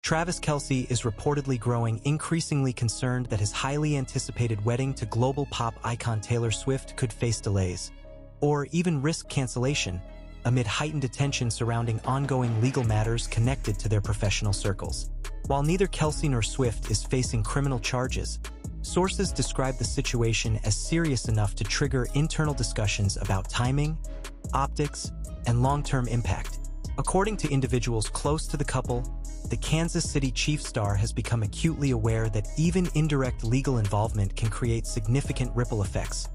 Travis Kelce is reportedly growing increasingly concerned that his highly anticipated wedding to global pop icon Taylor Swift could face delays, or even risk cancellation, amid heightened attention surrounding ongoing legal matters connected to their professional circles. While neither Kelce nor Swift is facing criminal charges, sources describe the situation as serious enough to trigger internal discussions about timing, optics, and long-term impact. According to individuals close to the couple, the Kansas City Chiefs star has become acutely aware that even indirect legal involvement can create significant ripple effects,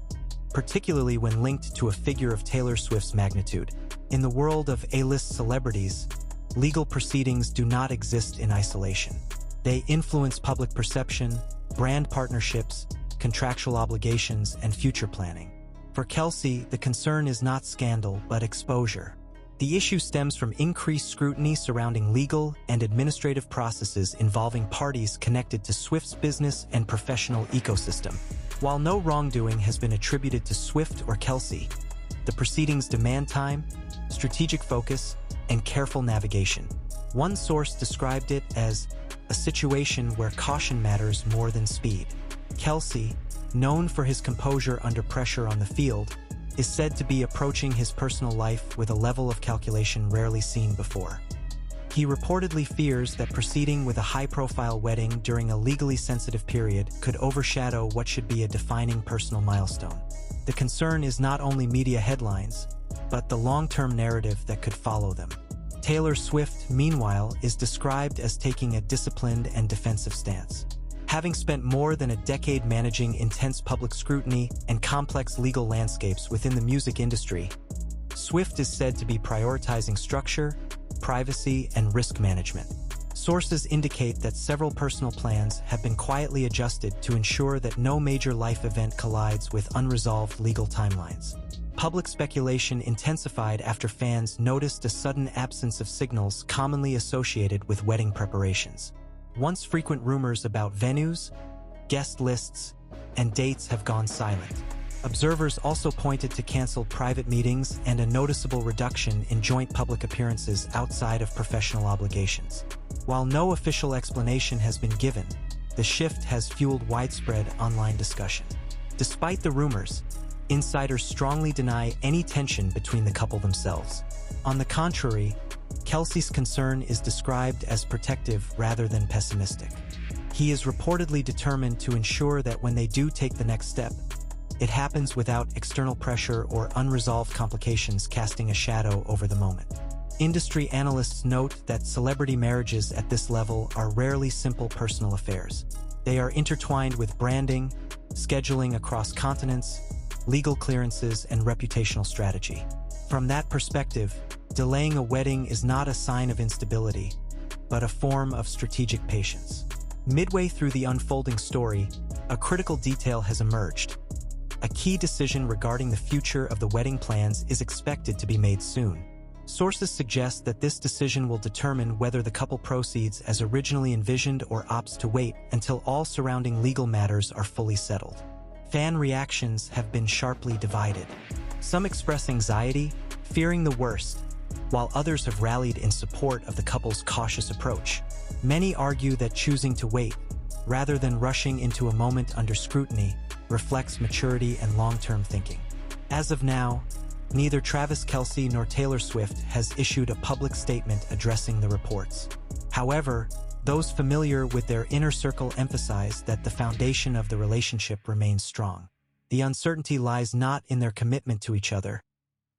particularly when linked to a figure of Taylor Swift's magnitude. In the world of A-list celebrities, legal proceedings do not exist in isolation. They influence public perception, brand partnerships, contractual obligations, and future planning. For Kelce, the concern is not scandal, but exposure. The issue stems from increased scrutiny surrounding legal and administrative processes involving parties connected to Swift's business and professional ecosystem. While no wrongdoing has been attributed to Swift or Kelce, the proceedings demand time, strategic focus, and careful navigation. One source described it as a situation where caution matters more than speed. Kelce, known for his composure under pressure on the field, is said to be approaching his personal life with a level of calculation rarely seen before. He reportedly fears that proceeding with a high-profile wedding during a legally sensitive period could overshadow what should be a defining personal milestone. The concern is not only media headlines, but the long-term narrative that could follow them. Taylor Swift, meanwhile, is described as taking a disciplined and defensive stance. Having spent more than a decade managing intense public scrutiny and complex legal landscapes within the music industry, Swift is said to be prioritizing structure, privacy, and risk management. Sources indicate that several personal plans have been quietly adjusted to ensure that no major life event collides with unresolved legal timelines. Public speculation intensified after fans noticed a sudden absence of signals commonly associated with wedding preparations. Once frequent rumors about venues, guest lists, and dates have gone silent. Observers also pointed to canceled private meetings and a noticeable reduction in joint public appearances outside of professional obligations. While no official explanation has been given, the shift has fueled widespread online discussion. Despite the rumors, insiders strongly deny any tension between the couple themselves. On the contrary, Kelce's concern is described as protective rather than pessimistic. He is reportedly determined to ensure that when they do take the next step, it happens without external pressure or unresolved complications casting a shadow over the moment. Industry analysts note that celebrity marriages at this level are rarely simple personal affairs. They are intertwined with branding, scheduling across continents, legal clearances, and reputational strategy. From that perspective, delaying a wedding is not a sign of instability, but a form of strategic patience. Midway through the unfolding story, a critical detail has emerged. A key decision regarding the future of the wedding plans is expected to be made soon. Sources suggest that this decision will determine whether the couple proceeds as originally envisioned or opts to wait until all surrounding legal matters are fully settled. Fan reactions have been sharply divided. Some express anxiety, fearing the worst, while others have rallied in support of the couple's cautious approach. Many argue that choosing to wait, rather than rushing into a moment under scrutiny, reflects maturity and long-term thinking. As of now, neither Travis Kelce nor Taylor Swift has issued a public statement addressing the reports. However, those familiar with their inner circle emphasize that the foundation of the relationship remains strong. The uncertainty lies not in their commitment to each other,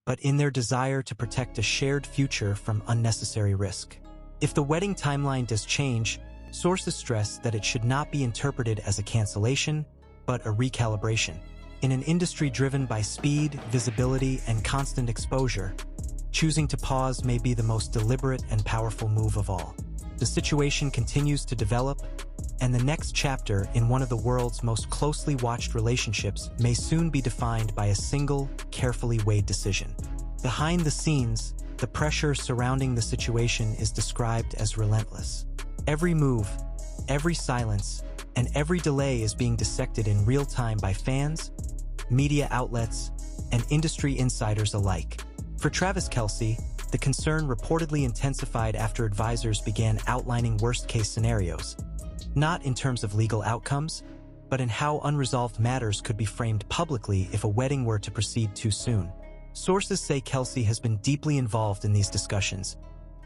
but in their desire to protect a shared future from unnecessary risk. If the wedding timeline does change, sources stress that it should not be interpreted as a cancellation, but a recalibration. In an industry driven by speed, visibility, and constant exposure, choosing to pause may be the most deliberate and powerful move of all. The situation continues to develop, and the next chapter in one of the world's most closely watched relationships may soon be defined by a single, carefully weighed decision. Behind the scenes, the pressure surrounding the situation is described as relentless. Every move, every silence, and every delay is being dissected in real time by fans, media outlets, and industry insiders alike. For Travis Kelce, The concern reportedly intensified after advisors began outlining worst-case scenarios, not in terms of legal outcomes, but in how unresolved matters could be framed publicly if a wedding were to proceed too soon. Sources say Kelce has been deeply involved in these discussions,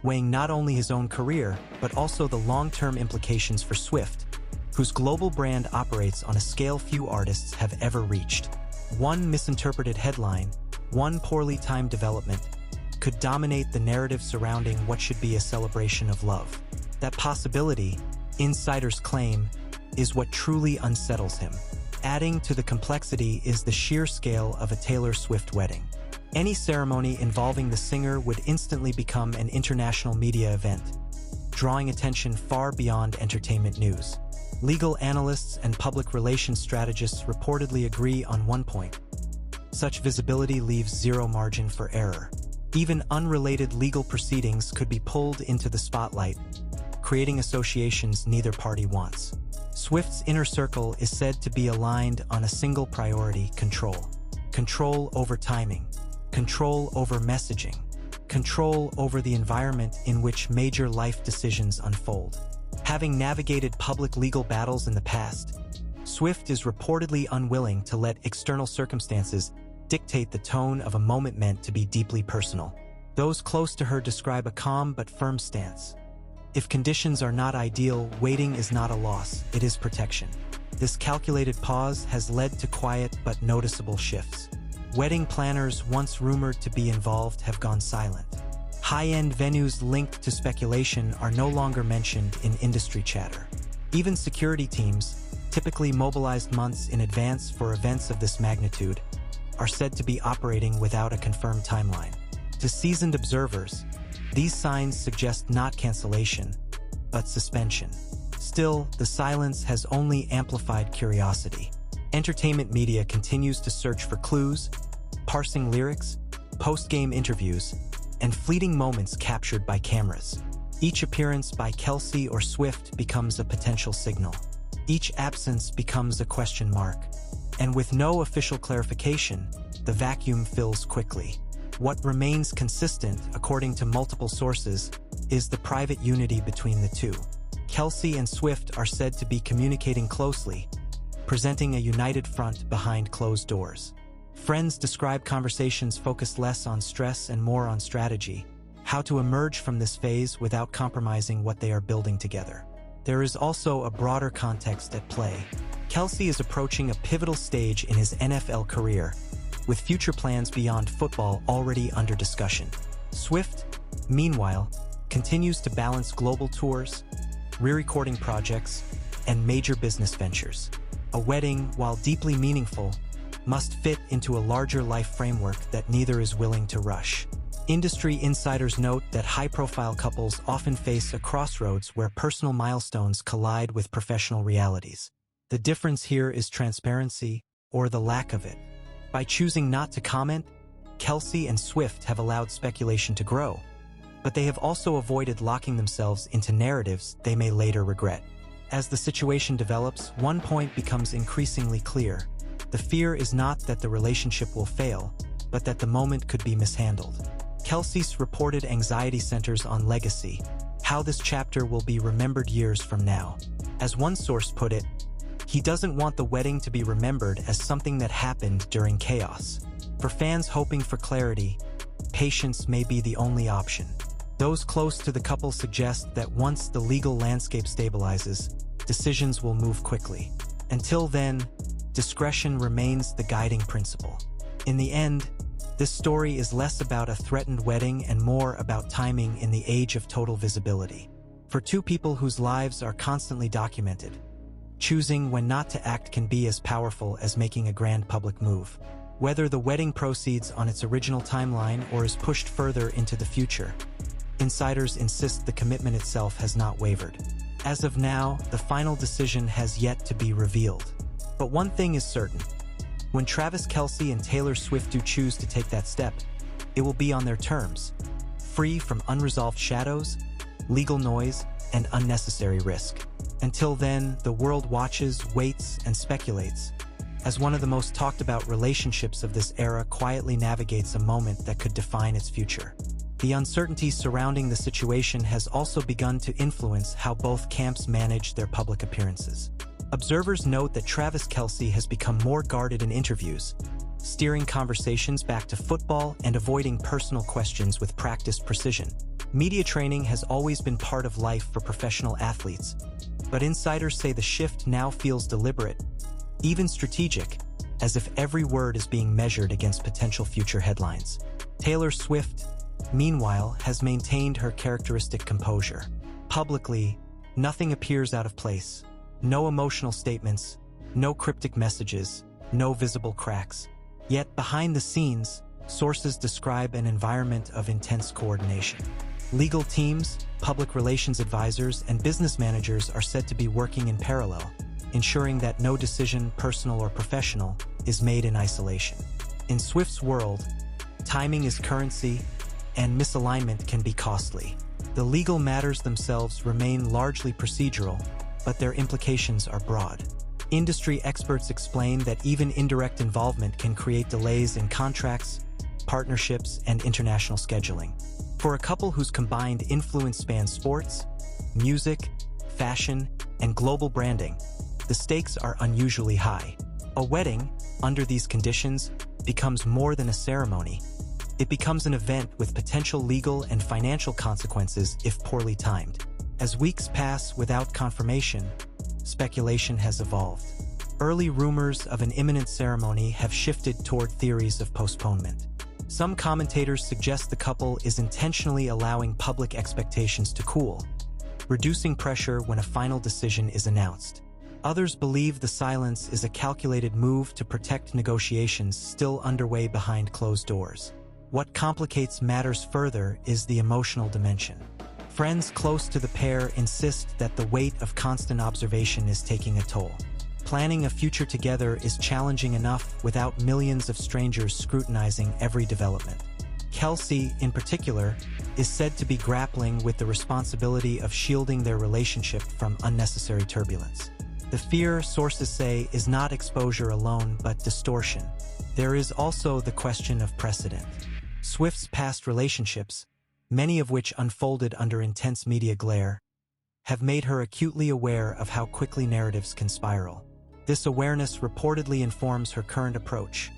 weighing not only his own career, but also the long-term implications for Swift, whose global brand operates on a scale few artists have ever reached. One misinterpreted headline, one poorly timed development, could dominate the narrative surrounding what should be a celebration of love. That possibility, insiders claim, is what truly unsettles him. Adding to the complexity is the sheer scale of a Taylor Swift wedding. Any ceremony involving the singer would instantly become an international media event, drawing attention far beyond entertainment news. Legal analysts and public relations strategists reportedly agree on one point: such visibility leaves zero margin for error. Even unrelated legal proceedings could be pulled into the spotlight, creating associations neither party wants. Swift's inner circle is said to be aligned on a single priority: control. Control over timing, control over messaging, control over the environment in which major life decisions unfold. Having navigated public legal battles in the past, Swift is reportedly unwilling to let external circumstances dictate the tone of a moment meant to be deeply personal. Those close to her describe a calm but firm stance. If conditions are not ideal, waiting is not a loss, it is protection. This calculated pause has led to quiet but noticeable shifts. Wedding planners once rumored to be involved have gone silent. High-end venues linked to speculation are no longer mentioned in industry chatter. Even security teams, typically mobilized months in advance for events of this magnitude, are said to be operating without a confirmed timeline. To seasoned observers, these signs suggest not cancellation, but suspension. Still, the silence has only amplified curiosity. Entertainment media continues to search for clues, parsing lyrics, post-game interviews, and fleeting moments captured by cameras. Each appearance by Kelce or Swift becomes a potential signal. Each absence becomes a question mark. And with no official clarification, the vacuum fills quickly. What remains consistent, according to multiple sources, is the private unity between the two. Kelce and Swift are said to be communicating closely, presenting a united front behind closed doors. Friends describe conversations focused less on stress and more on strategy, how to emerge from this phase without compromising what they are building together. There is also a broader context at play. Kelce is approaching a pivotal stage in his NFL career, with future plans beyond football already under discussion. Swift, meanwhile, continues to balance global tours, re-recording projects, and major business ventures. A wedding, while deeply meaningful, must fit into a larger life framework that neither is willing to rush. Industry insiders note that high-profile couples often face a crossroads where personal milestones collide with professional realities. The difference here is transparency, or the lack of it. By choosing not to comment, Kelce and Swift have allowed speculation to grow, but they have also avoided locking themselves into narratives they may later regret. As the situation develops, one point becomes increasingly clear. The fear is not that the relationship will fail, but that the moment could be mishandled. Kelce's reported anxiety centers on legacy, how this chapter will be remembered years from now. As one source put it, he doesn't want the wedding to be remembered as something that happened during chaos. For fans hoping for clarity, patience may be the only option. Those close to the couple suggest that once the legal landscape stabilizes, decisions will move quickly. Until then, discretion remains the guiding principle. In the end, this story is less about a threatened wedding and more about timing in the age of total visibility. For two people whose lives are constantly documented, choosing when not to act can be as powerful as making a grand public move. Whether the wedding proceeds on its original timeline or is pushed further into the future, insiders insist the commitment itself has not wavered. As of now, the final decision has yet to be revealed. But one thing is certain. When Travis Kelce and Taylor Swift do choose to take that step, it will be on their terms, free from unresolved shadows, legal noise, and unnecessary risk. Until then, the world watches, waits, and speculates, as one of the most talked about relationships of this era quietly navigates a moment that could define its future. The uncertainty surrounding the situation has also begun to influence how both camps manage their public appearances. Observers note that Travis Kelce has become more guarded in interviews, steering conversations back to football and avoiding personal questions with practiced precision. Media training has always been part of life for professional athletes, but insiders say the shift now feels deliberate, even strategic, as if every word is being measured against potential future headlines. Taylor Swift, meanwhile, has maintained her characteristic composure. Publicly, nothing appears out of place. No emotional statements, no cryptic messages, no visible cracks. Yet behind the scenes, sources describe an environment of intense coordination. Legal teams, public relations advisors, and business managers are said to be working in parallel, ensuring that no decision, personal or professional, is made in isolation. In Swift's world, timing is currency, and misalignment can be costly. The legal matters themselves remain largely procedural, but their implications are broad. Industry experts explain that even indirect involvement can create delays in contracts, partnerships, and international scheduling. For a couple whose combined influence spans sports, music, fashion, and global branding, the stakes are unusually high. A wedding, under these conditions, becomes more than a ceremony. It becomes an event with potential legal and financial consequences if poorly timed. As weeks pass without confirmation, speculation has evolved. Early rumors of an imminent ceremony have shifted toward theories of postponement. Some commentators suggest the couple is intentionally allowing public expectations to cool, reducing pressure when a final decision is announced. Others believe the silence is a calculated move to protect negotiations still underway behind closed doors. What complicates matters further is the emotional dimension. Friends close to the pair insist that the weight of constant observation is taking a toll. Planning a future together is challenging enough without millions of strangers scrutinizing every development. Kelce, in particular, is said to be grappling with the responsibility of shielding their relationship from unnecessary turbulence. The fear, sources say, is not exposure alone, but distortion. There is also the question of precedent. Swift's past relationships, many of which unfolded under intense media glare, have made her acutely aware of how quickly narratives can spiral. This awareness reportedly informs her current approach: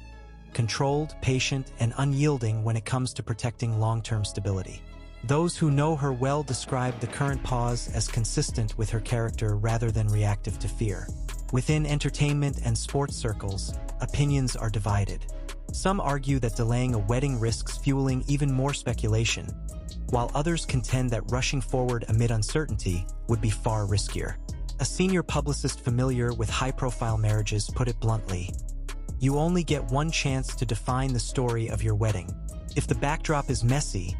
controlled, patient, and unyielding when it comes to protecting long-term stability. Those who know her well describe the current pause as consistent with her character rather than reactive to fear. Within entertainment and sports circles, opinions are divided. Some argue that delaying a wedding risks fueling even more speculation, while others contend that rushing forward amid uncertainty would be far riskier. A senior publicist familiar with high-profile marriages put it bluntly: "You only get one chance to define the story of your wedding. If the backdrop is messy,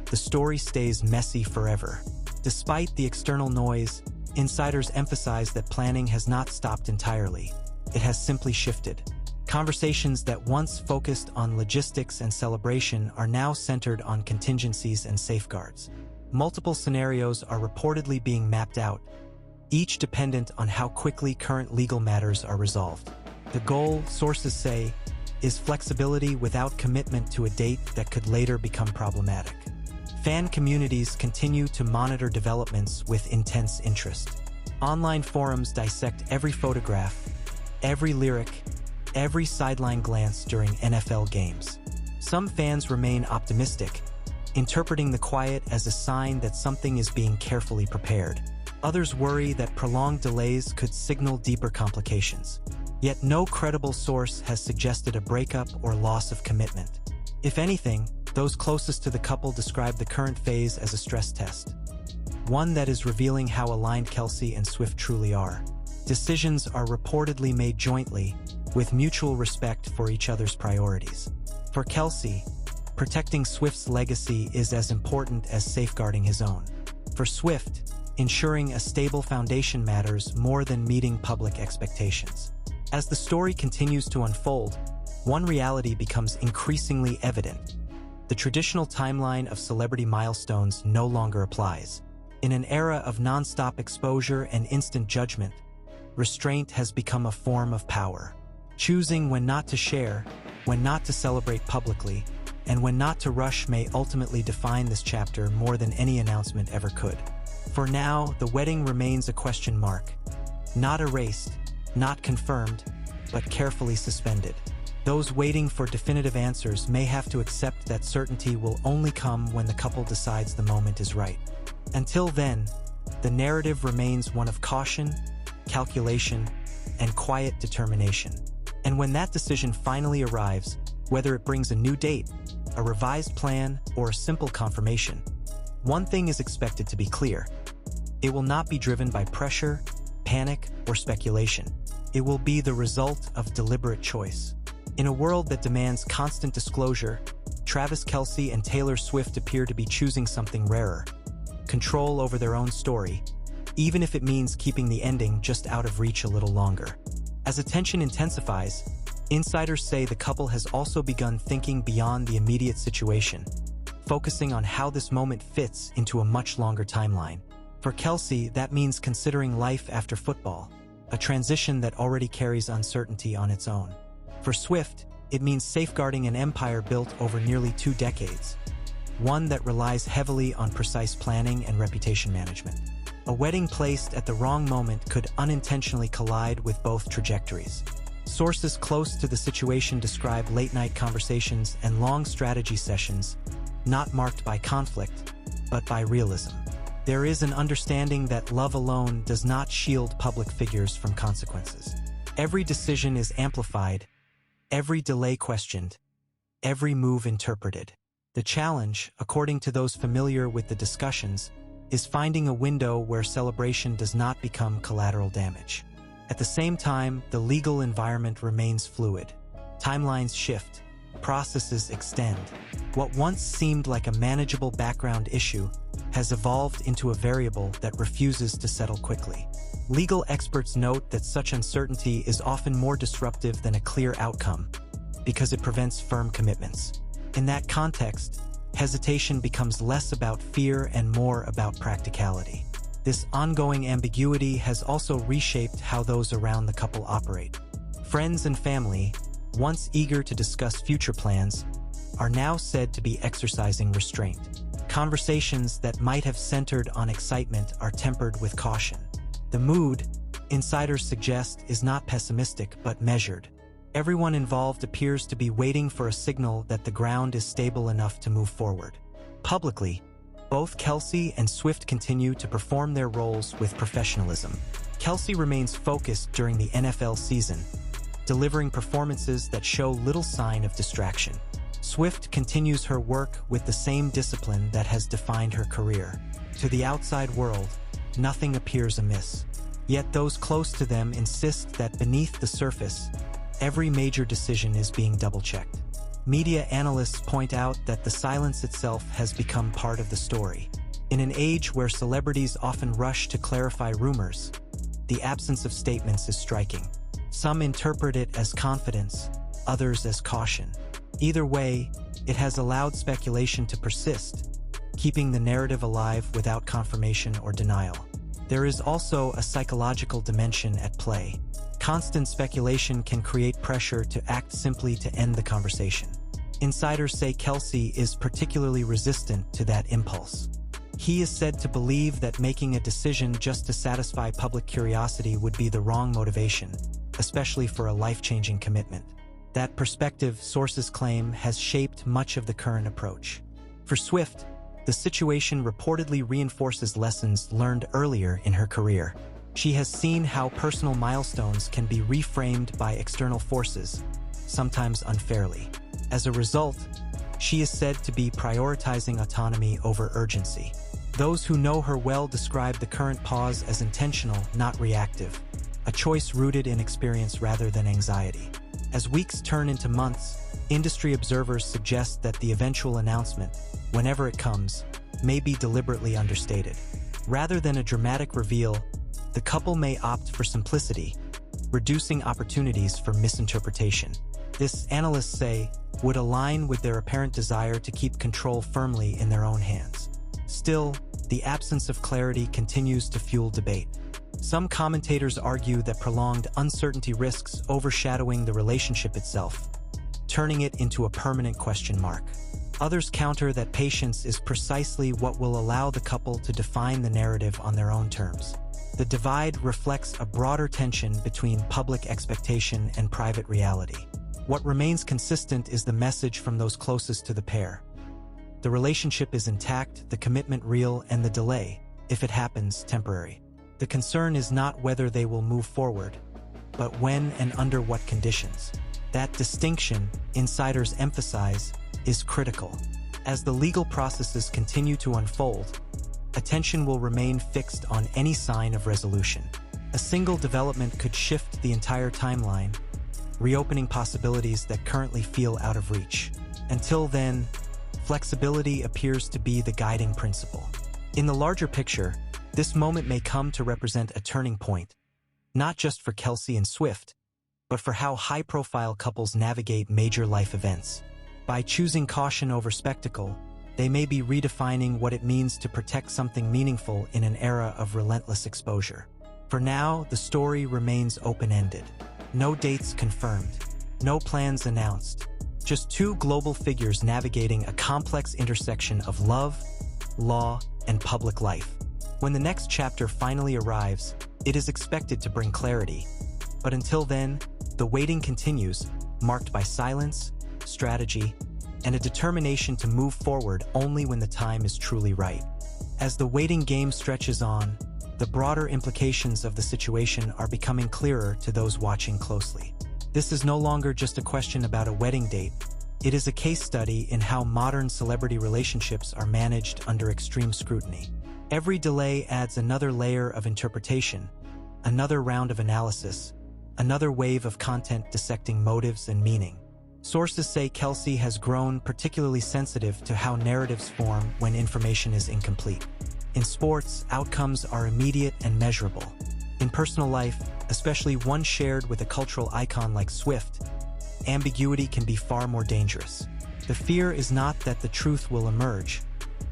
the story stays messy forever." Despite the external noise, insiders emphasize that planning has not stopped entirely. It has simply shifted. Conversations that once focused on logistics and celebration are now centered on contingencies and safeguards. Multiple scenarios are reportedly being mapped out, each dependent on how quickly current legal matters are resolved. The goal, sources say, is flexibility without commitment to a date that could later become problematic. Fan communities continue to monitor developments with intense interest. Online forums dissect every photograph, every lyric, every sideline glance during NFL games. Some fans remain optimistic, interpreting the quiet as a sign that something is being carefully prepared. Others worry that prolonged delays could signal deeper complications. Yet no credible source has suggested a breakup or loss of commitment. If anything, those closest to the couple describe the current phase as a stress test, one that is revealing how aligned Kelce and Swift truly are. Decisions are reportedly made jointly, with mutual respect for each other's priorities. For Kelce, protecting Swift's legacy is as important as safeguarding his own. For Swift, ensuring a stable foundation matters more than meeting public expectations. As the story continues to unfold, one reality becomes increasingly evident. The traditional timeline of celebrity milestones no longer applies. In an era of non-stop exposure and instant judgment, restraint has become a form of power. Choosing when not to share, when not to celebrate publicly, and when not to rush may ultimately define this chapter more than any announcement ever could. For now, the wedding remains a question mark. Not erased, not confirmed, but carefully suspended. Those waiting for definitive answers may have to accept that certainty will only come when the couple decides the moment is right. Until then, the narrative remains one of caution, calculation, and quiet determination. And when that decision finally arrives, whether it brings a new date, a revised plan, or a simple confirmation, one thing is expected to be clear. It will not be driven by pressure, panic, or speculation. It will be the result of deliberate choice. In a world that demands constant disclosure, Travis Kelce and Taylor Swift appear to be choosing something rarer: control over their own story, even if it means keeping the ending just out of reach a little longer. As attention intensifies, insiders say the couple has also begun thinking beyond the immediate situation, focusing on how this moment fits into a much longer timeline. For Kelce, that means considering life after football, a transition that already carries uncertainty on its own. For Swift, it means safeguarding an empire built over nearly 2 decades, one that relies heavily on precise planning and reputation management. A wedding placed at the wrong moment could unintentionally collide with both trajectories. Sources close to the situation describe late-night conversations and long strategy sessions, not marked by conflict, but by realism. There is an understanding that love alone does not shield public figures from consequences. Every decision is amplified, every delay questioned, every move interpreted. The challenge, according to those familiar with the discussions, is finding a window where celebration does not become collateral damage. At the same time, the legal environment remains fluid. Timelines shift, processes extend. What once seemed like a manageable background issue has evolved into a variable that refuses to settle quickly. Legal experts note that such uncertainty is often more disruptive than a clear outcome, because it prevents firm commitments. In that context, hesitation becomes less about fear and more about practicality. This ongoing ambiguity has also reshaped how those around the couple operate. Friends and family, once eager to discuss future plans, are now said to be exercising restraint. Conversations that might have centered on excitement are tempered with caution. The mood, insiders suggest, is not pessimistic but measured. Everyone involved appears to be waiting for a signal that the ground is stable enough to move forward. Publicly, both Kelce and Swift continue to perform their roles with professionalism. Kelce remains focused during the NFL season, delivering performances that show little sign of distraction. Swift continues her work with the same discipline that has defined her career. To the outside world, nothing appears amiss. Yet those close to them insist that beneath the surface, every major decision is being double-checked. Media analysts point out that the silence itself has become part of the story. In an age where celebrities often rush to clarify rumors, the absence of statements is striking. Some interpret it as confidence, others as caution. Either way, it has allowed speculation to persist, keeping the narrative alive without confirmation or denial. There is also a psychological dimension at play. Constant speculation can create pressure to act simply to end the conversation. Insiders say Kelce is particularly resistant to that impulse. He is said to believe that making a decision just to satisfy public curiosity would be the wrong motivation, especially for a life-changing commitment. That perspective, sources claim, has shaped much of the current approach. For Swift, the situation reportedly reinforces lessons learned earlier in her career. She has seen how personal milestones can be reframed by external forces, sometimes unfairly. As a result, she is said to be prioritizing autonomy over urgency. Those who know her well describe the current pause as intentional, not reactive, a choice rooted in experience rather than anxiety. As weeks turn into months, industry observers suggest that the eventual announcement, whenever it comes, may be deliberately understated. Rather than a dramatic reveal, the couple may opt for simplicity, reducing opportunities for misinterpretation. This, analysts say, would align with their apparent desire to keep control firmly in their own hands. Still, the absence of clarity continues to fuel debate. Some commentators argue that prolonged uncertainty risks overshadowing the relationship itself, turning it into a permanent question mark. Others counter that patience is precisely what will allow the couple to define the narrative on their own terms. The divide reflects a broader tension between public expectation and private reality. What remains consistent is the message from those closest to the pair. The relationship is intact, the commitment real, and the delay, if it happens, temporary. The concern is not whether they will move forward, but when and under what conditions. That distinction, insiders emphasize, is critical. As the legal processes continue to unfold, attention will remain fixed on any sign of resolution. A single development could shift the entire timeline, reopening possibilities that currently feel out of reach. Until then, flexibility appears to be the guiding principle. In the larger picture, this moment may come to represent a turning point, not just for Kelce and Swift, but for how high-profile couples navigate major life events. By choosing caution over spectacle, they may be redefining what it means to protect something meaningful in an era of relentless exposure. For now, the story remains open-ended. No dates confirmed, no plans announced, just two global figures navigating a complex intersection of love, law, and public life. When the next chapter finally arrives, it is expected to bring clarity. But until then, the waiting continues, marked by silence, strategy, and a determination to move forward only when the time is truly right. As the waiting game stretches on, the broader implications of the situation are becoming clearer to those watching closely. This is no longer just a question about a wedding date. It is a case study in how modern celebrity relationships are managed under extreme scrutiny. Every delay adds another layer of interpretation, another round of analysis, another wave of content dissecting motives and meaning. Sources say Kelce has grown particularly sensitive to how narratives form when information is incomplete. In sports, outcomes are immediate and measurable. In personal life, especially one shared with a cultural icon like Swift, ambiguity can be far more dangerous. The fear is not that the truth will emerge,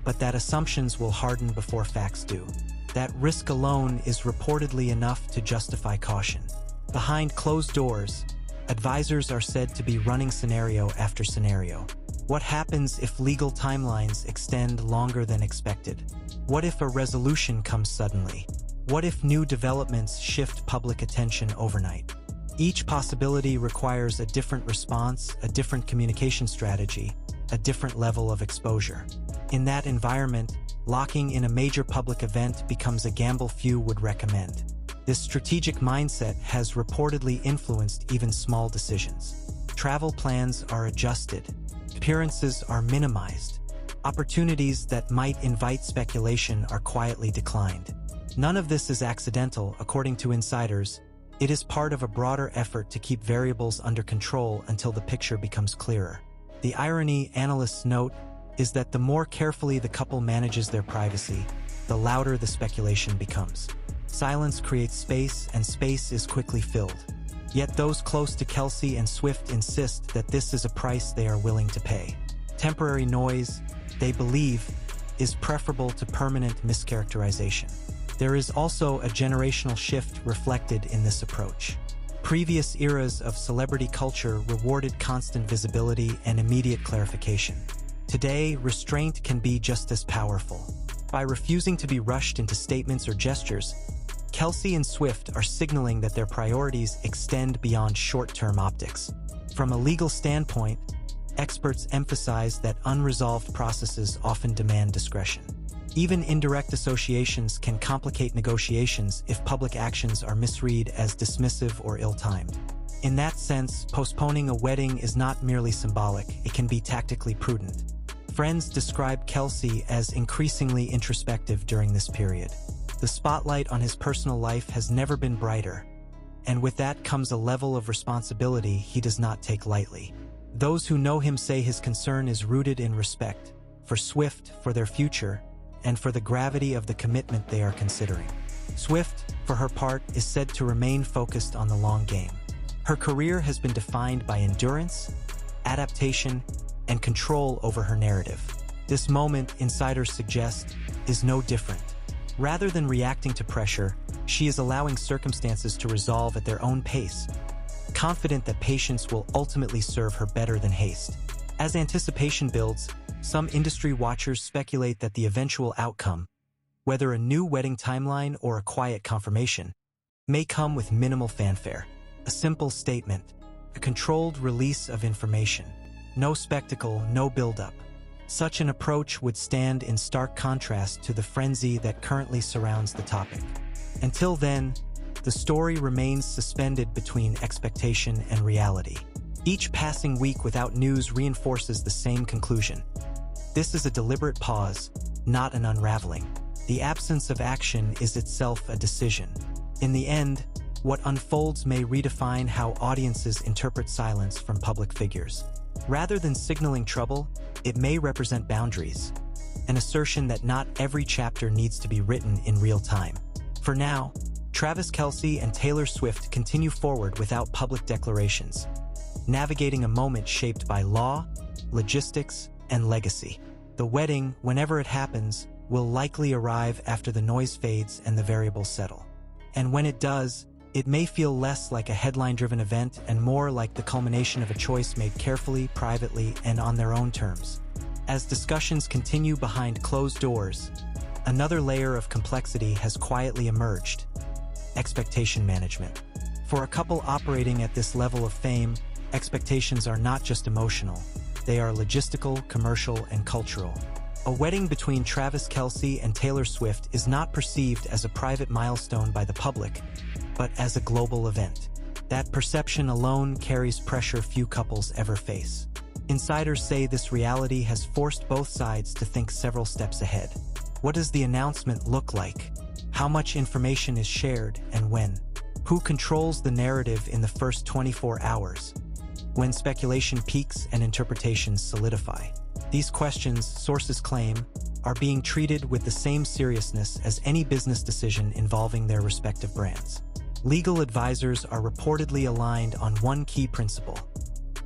but that assumptions will harden before facts do. That risk alone is reportedly enough to justify caution. Behind closed doors, advisors are said to be running scenario after scenario. What happens if legal timelines extend longer than expected? What if a resolution comes suddenly? What if new developments shift public attention overnight? Each possibility requires a different response, a different communication strategy, a different level of exposure. In that environment, locking in a major public event becomes a gamble few would recommend. This strategic mindset has reportedly influenced even small decisions. Travel plans are adjusted, appearances are minimized, opportunities that might invite speculation are quietly declined. None of this is accidental, according to insiders. It is part of a broader effort to keep variables under control until the picture becomes clearer. The irony, analysts note, is that the more carefully the couple manages their privacy, the louder the speculation becomes. Silence creates space, and space is quickly filled. Yet those close to Kelce and Swift insist that this is a price they are willing to pay. Temporary noise, they believe, is preferable to permanent mischaracterization. There is also a generational shift reflected in this approach. Previous eras of celebrity culture rewarded constant visibility and immediate clarification. Today, restraint can be just as powerful. By refusing to be rushed into statements or gestures, Kelce and Swift are signaling that their priorities extend beyond short-term optics. From a legal standpoint, experts emphasize that unresolved processes often demand discretion. Even indirect associations can complicate negotiations if public actions are misread as dismissive or ill-timed. In that sense, postponing a wedding is not merely symbolic, it can be tactically prudent. Friends describe Kelce as increasingly introspective during this period. The spotlight on his personal life has never been brighter, and with that comes a level of responsibility he does not take lightly. Those who know him say his concern is rooted in respect for Swift, for their future, and for the gravity of the commitment they are considering. Swift, for her part, is said to remain focused on the long game. Her career has been defined by endurance, adaptation, and control over her narrative. This moment, insiders suggest, is no different. Rather than reacting to pressure, she is allowing circumstances to resolve at their own pace, confident that patience will ultimately serve her better than haste. As anticipation builds, Some industry watchers speculate that the eventual outcome, whether a new wedding timeline or a quiet confirmation, may come with minimal fanfare. A simple statement, a controlled release of information. No spectacle, no build-up. Such an approach would stand in stark contrast to the frenzy that currently surrounds the topic. Until then, the story remains suspended between expectation and reality. Each passing week without news reinforces the same conclusion. This is a deliberate pause, not an unraveling. The absence of action is itself a decision. In the end, what unfolds may redefine how audiences interpret silence from public figures. Rather than signaling trouble, it may represent boundaries, an assertion that not every chapter needs to be written in real time. For now, Travis Kelce and Taylor Swift continue forward without public declarations, navigating a moment shaped by law, logistics, and legacy. The wedding, whenever it happens, will likely arrive after the noise fades and the variables settle. And when it does, it may feel less like a headline-driven event and more like the culmination of a choice made carefully, privately, and on their own terms. As discussions continue behind closed doors, another layer of complexity has quietly emerged: expectation management. For a couple operating at this level of fame, expectations are not just emotional, they are logistical, commercial, and cultural. A wedding between Travis Kelce and Taylor Swift is not perceived as a private milestone by the public, but as a global event. That perception alone carries pressure few couples ever face. Insiders say this reality has forced both sides to think several steps ahead. What does the announcement look like? How much information is shared and when? Who controls the narrative in the first 24 hours? When speculation peaks and interpretations solidify? These questions, sources claim, are being treated with the same seriousness as any business decision involving their respective brands. Legal advisors are reportedly aligned on one key principle: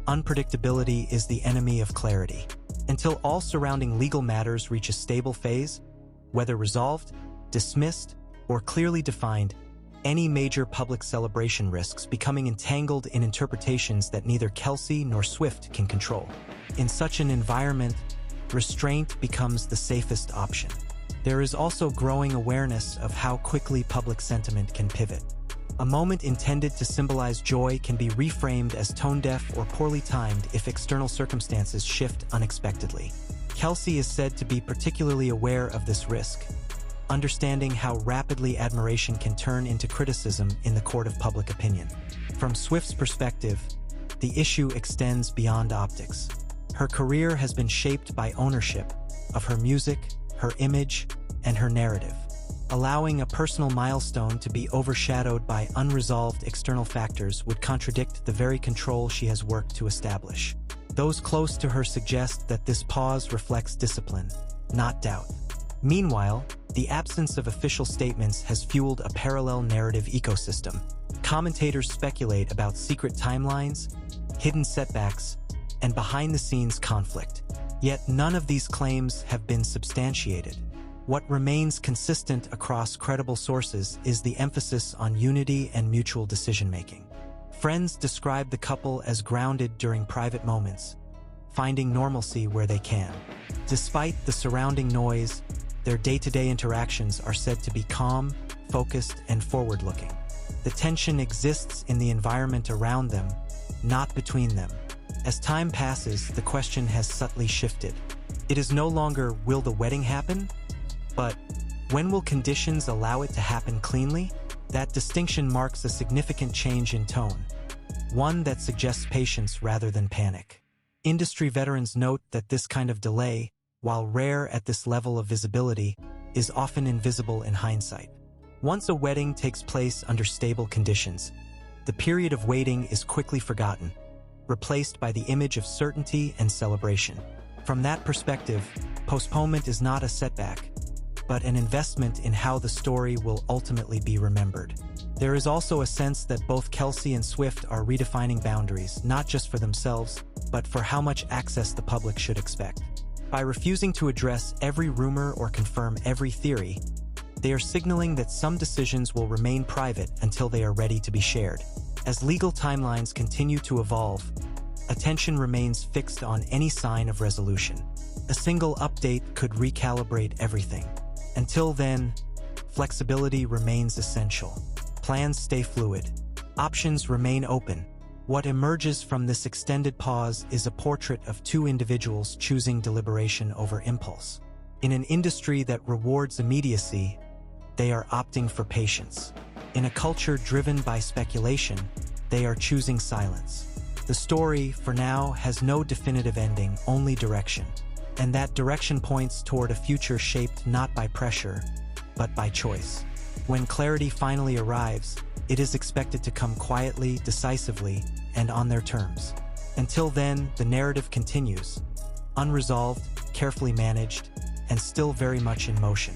unpredictability is the enemy of clarity. Until all surrounding legal matters reach a stable phase, whether resolved, dismissed, or clearly defined, any major public celebration risks becoming entangled in interpretations that neither Kelce nor Swift can control. In such an environment, restraint becomes the safest option. There is also growing awareness of how quickly public sentiment can pivot. A moment intended to symbolize joy can be reframed as tone-deaf or poorly timed if external circumstances shift unexpectedly. Kelce is said to be particularly aware of this risk, understanding how rapidly admiration can turn into criticism in the court of public opinion. From Swift's perspective, the issue extends beyond optics. Her career has been shaped by ownership of her music, her image, and her narrative. Allowing a personal milestone to be overshadowed by unresolved external factors would contradict the very control she has worked to establish. Those close to her suggest that this pause reflects discipline, not doubt. Meanwhile, the absence of official statements has fueled a parallel narrative ecosystem. Commentators speculate about secret timelines, hidden setbacks, and behind-the-scenes conflict. Yet none of these claims have been substantiated. What remains consistent across credible sources is the emphasis on unity and mutual decision-making. Friends describe the couple as grounded during private moments, finding normalcy where they can. Despite the surrounding noise, their day-to-day interactions are said to be calm, focused, and forward-looking. The tension exists in the environment around them, not between them. As time passes, the question has subtly shifted. It is no longer, will the wedding happen? But when will conditions allow it to happen cleanly? That distinction marks a significant change in tone, one that suggests patience rather than panic. Industry veterans note that this kind of delay, while rare at this level of visibility, is often invisible in hindsight. Once a wedding takes place under stable conditions, the period of waiting is quickly forgotten, replaced by the image of certainty and celebration. From that perspective, postponement is not a setback, but an investment in how the story will ultimately be remembered. There is also a sense that both Kelce and Swift are redefining boundaries, not just for themselves, but for how much access the public should expect. By refusing to address every rumor or confirm every theory, they are signaling that some decisions will remain private until they are ready to be shared. As legal timelines continue to evolve, attention remains fixed on any sign of resolution. A single update could recalibrate everything. Until then, flexibility remains essential. Plans stay fluid. Options remain open. What emerges from this extended pause is a portrait of two individuals choosing deliberation over impulse. In an industry that rewards immediacy, they are opting for patience. In a culture driven by speculation, they are choosing silence. The story, for now, has no definitive ending, only direction. And that direction points toward a future shaped not by pressure, but by choice. When clarity finally arrives, it is expected to come quietly, decisively, and on their terms. Until then, the narrative continues, unresolved, carefully managed, and still very much in motion.